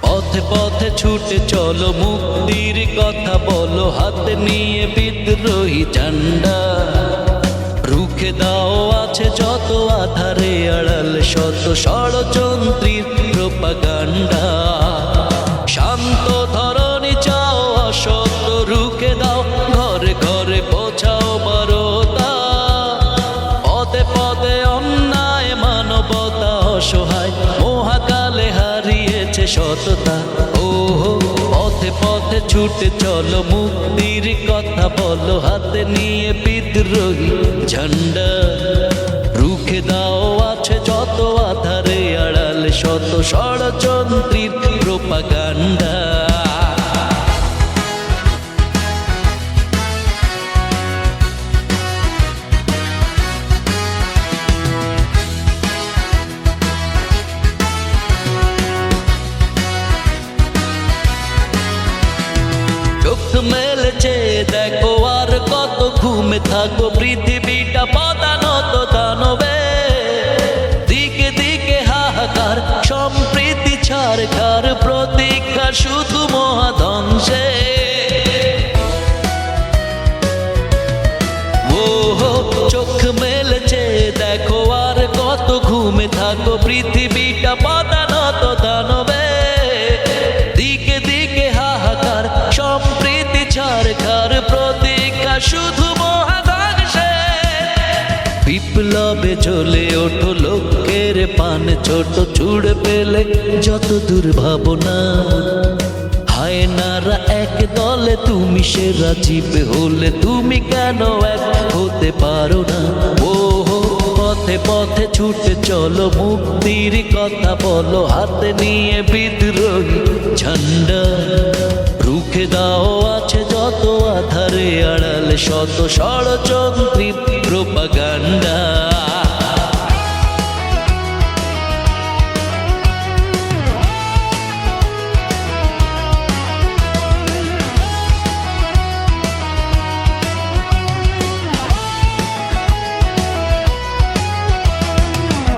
পথে পথে ছুটে চলো, মুক্তির কথা বলো, হাতে নিয়ে বিদ্রোহী ঝান্ডা। রুখে দাও আছে যত আধারে আড়াল শত ষড়যন্ত্রীর প্রোপাগান্ডা। শান্ত ধরণী চাও অসত্য রুখে দাও, ঘরে ঘরে পৌঁছাও বারতা। পদে পদে অন্যায় মানবতা অসহায় মহাকালে হারিয়েছে সততা। ওহো পথে পথে ছুটে চলো, মুক্তির কথা বলো, হাতে নিয়ে বিদ্রোহী ঝান্ডা। রুখে দাও আছে যত আধারে আড়াল শত ষড়যন্ত্রীর প্রোপাগান্ডা। চোখ মেলেছে দেখো আর কত ঘুমে থাকো, পৃথিবীটা পদানত দানবে। দিকে দিকে হাহাকার সম্প্রীতি ছাড়খার প্রতীক্ষা শুধু মহাধ্বংসে। ওহো চোখ মেলেছে দেখো আর কত ঘুমে থাকো, পৃথিবীটা পদানত দানবে। দিকে দিকে হাহাকার সম্প্রীতি ছাড়খার প্রতীক্ষা শুধু মহাধ্বংসে। বিপ্লবে জ্বলে ওঠো লক্ষ্যের পান ছোট, ছুড়ে পেলে যত দুর্ভাবনা। হায়নারা এক দলে তুমি সেরা, জিবে হলে তুমি কেন এক হতে পারো না? ওহো পথে পথে ছুটে চলো, মুক্তির কথা বলো, হাতে নিয়ে বিদ্রোহী ঝান্ডা। রুখে দাও আছে যত আধারে আড়াল শত ষড়যন্ত্রীর প্রোপাগান্ডা।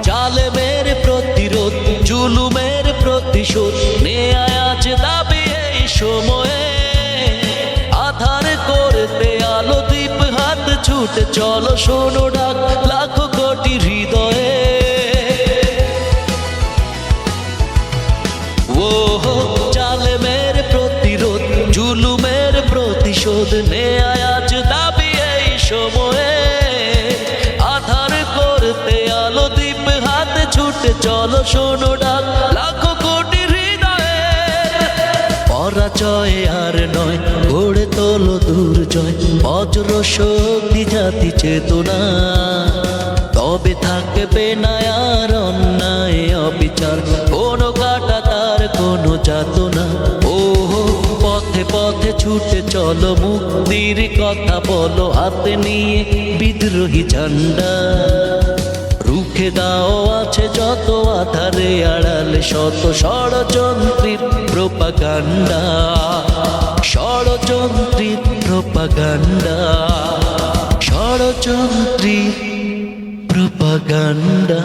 জালেমের প্রতিরোধ, জুলুমের প্রতিশোধ নেয়া আছে দাবি এই সময়ে। আধার করতে আলো দ্বীপ হাত ছুটে চলো, শোনো ডাক লাখো কোটি হৃদয়ে। ওহো জালেমের প্রতিরোধ, জুলুমের প্রতিশোধ নেয়া আছে দাবি এই সময়ে। আধার করতে আলো দ্বীপ হাত ছুটে চলো, শোনো ডাক লাখো কোটি হৃদয়ে। পরাজয় আর নয় গড়ে তোলো দুর্জয়, বজ্র শক্তি জাতি চেতনা। তবে থাকবে না আর অন্যায় অবিচার, কোনো কাটা তার কোনো যাতনা। ওহো পথে পথে ছুটে চলো, মুক্তির কথা বলো, হাতে নিয়ে বিদ্রোহী ঝান্ডা। রুখে দাও আছে যত আধারে আড়াল শত ষড়যন্ত্রীর প্রোপাগান্ডা। ষড়যন্ত্রীর প্রোপাগান্ডা, ষড়যন্ত্রীর প্রোপাগান্ডা।